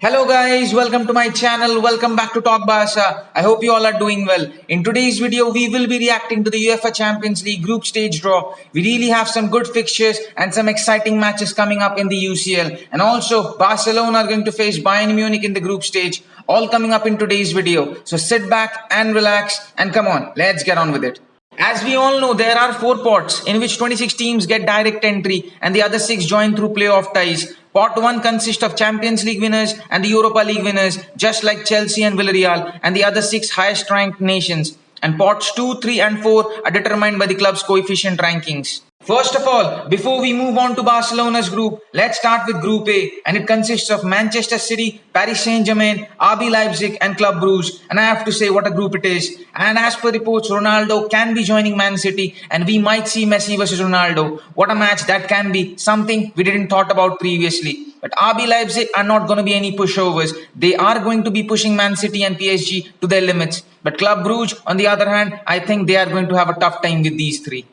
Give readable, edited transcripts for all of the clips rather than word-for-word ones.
Hello guys, welcome to my channel. Welcome back to Talk Barca. I hope you all are doing well. In today's video, we will be reacting to the UEFA Champions League group stage draw. We really have some good fixtures and some exciting matches coming up in the UCL. And also, Barcelona are going to face Bayern Munich in the group stage. All coming up in today's video. So sit back and relax and come on, let's get on with it. As we all know, there are 4 pots in which 26 teams get direct entry and the other 6 join through playoff ties. Pot 1 consists of Champions League winners and the Europa League winners, just like Chelsea and Villarreal, and the other 6 highest ranked nations. And pots 2, 3 and 4 are determined by the club's coefficient rankings. First of all, before we move on to Barcelona's group, let's start with Group A, and it consists of Manchester City, Paris Saint-Germain, RB Leipzig and Club Brugge. And I have to say what a group it is. And as per reports, Ronaldo can be joining Man City and we might see Messi versus Ronaldo. What a match that can be, something we didn't thought about previously. But RB Leipzig are not going to be any pushovers. They are going to be pushing Man City and PSG to their limits. But Club Brugge, on the other hand, I think they are going to have a tough time with these 3.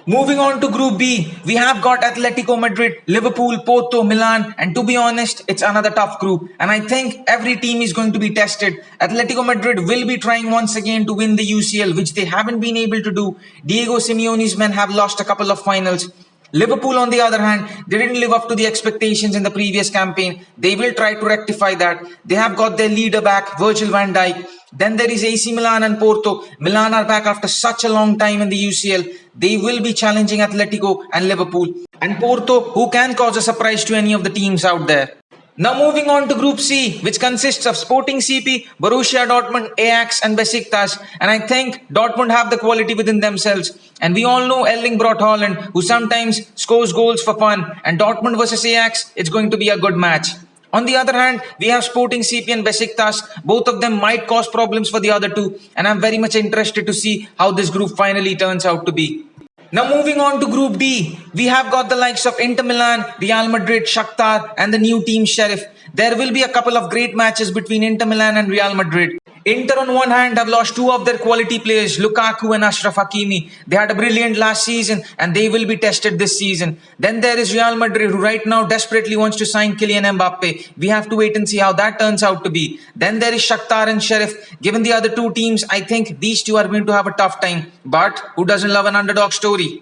Moving on to Group B, we have got Atletico Madrid, Liverpool, Porto, Milan, and to be honest, it's another tough group. And I think every team is going to be tested. Atletico Madrid will be trying once again to win the UCL, which they haven't been able to do. Diego Simeone's men have lost a couple of finals. Liverpool, on the other hand, they didn't live up to the expectations in the previous campaign. They will try to rectify that. They have got their leader back, Virgil van Dijk. Then there is AC Milan and Porto. Milan are back after such a long time in the UCL. They will be challenging Atletico and Liverpool. And Porto, who can cause a surprise to any of the teams out there. Now moving on to Group C, which consists of Sporting CP, Borussia Dortmund, Ajax and Besiktas. And I think Dortmund have the quality within themselves. And we all know Erling Braut Haaland, who sometimes scores goals for fun. And Dortmund versus Ajax, it's going to be a good match. On the other hand, we have Sporting CP and Besiktas. Both of them might cause problems for the other two. And I'm very much interested to see how this group finally turns out to be. Now moving on to Group D, we have got the likes of Inter Milan, Real Madrid, Shakhtar and the new team Sheriff. There will be a couple of great matches between Inter Milan and Real Madrid. Inter on one hand have lost 2 of their quality players, Lukaku and Ashraf Hakimi. They had a brilliant last season and they will be tested this season. Then there is Real Madrid, who right now desperately wants to sign Kylian Mbappe. We have to wait and see how that turns out to be. Then there is Shakhtar and Sheriff. Given the other 2 teams, I think these 2 are going to have a tough time. But who doesn't love an underdog story?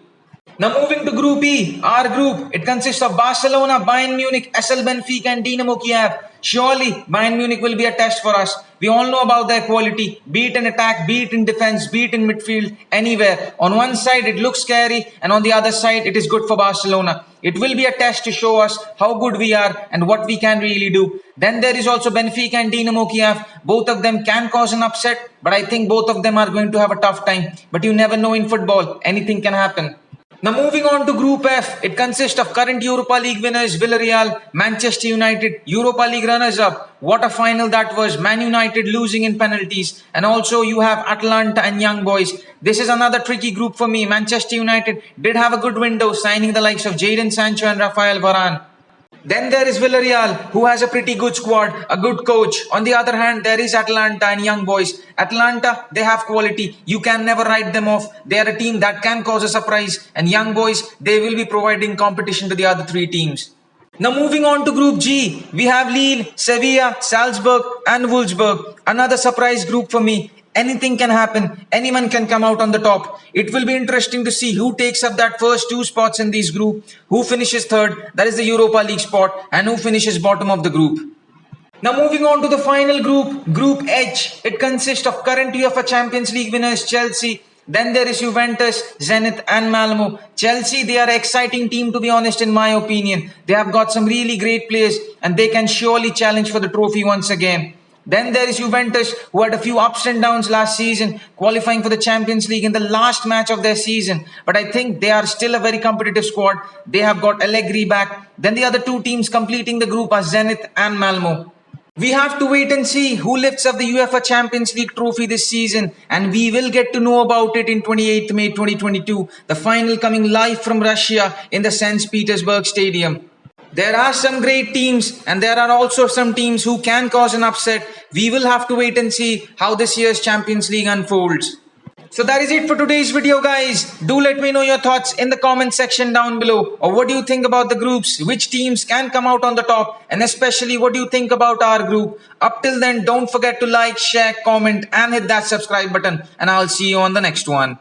Now moving to Group E, our group, it consists of Barcelona, Bayern Munich, SL Benfica and Dinamo Kiev. Surely, Bayern Munich will be a test for us. We all know about their quality, be it in attack, be it in defense, be it in midfield, anywhere. On one side, it looks scary and on the other side, it is good for Barcelona. It will be a test to show us how good we are and what we can really do. Then there is also Benfica and Dinamo Kiev. Both of them can cause an upset, but I think both of them are going to have a tough time. But you never know in football, anything can happen. Now moving on to Group F, it consists of current Europa League winners Villarreal, Manchester United, Europa League runners-up. What a final that was, Man United losing in penalties. And also you have Atalanta and Young Boys. This is another tricky group for me. Manchester United did have a good window, signing the likes of Jadon Sancho and Rafael Varane. Then there is Villarreal, who has a pretty good squad, a good coach. On the other hand, there is Atalanta and Young Boys. Atalanta, they have quality. You can never write them off. They are a team that can cause a surprise. And Young Boys, they will be providing competition to the other 3 teams. Now moving on to Group G, we have Lille, Sevilla, Salzburg and Wolfsburg. Another surprise group for me. Anything can happen. Anyone can come out on the top. It will be interesting to see who takes up that first 2 spots in this group, who finishes third, that is the Europa League spot, and who finishes bottom of the group. Now moving on to the final group, Group H. It consists of current UEFA Champions League winners Chelsea. Then there is Juventus, Zenit and Malmo. Chelsea, they are an exciting team to be honest in my opinion. They have got some really great players and they can surely challenge for the trophy once again. Then there is Juventus, who had a few ups and downs last season, qualifying for the Champions League in the last match of their season. But I think they are still a very competitive squad. They have got Allegri back. Then the other 2 teams completing the group are Zenit and Malmo. We have to wait and see who lifts up the UEFA Champions League trophy this season, and we will get to know about it in 28th May 2022, the final coming live from Russia in the St. Petersburg Stadium. There are some great teams and there are also some teams who can cause an upset. We will have to wait and see how this year's Champions League unfolds. So that is it for today's video, guys. Do let me know your thoughts in the comment section down below. Or what do you think about the groups? Which teams can come out on the top? And especially what do you think about our group? Up till then, don't forget to like, share, comment and hit that subscribe button. And I'll see you on the next one.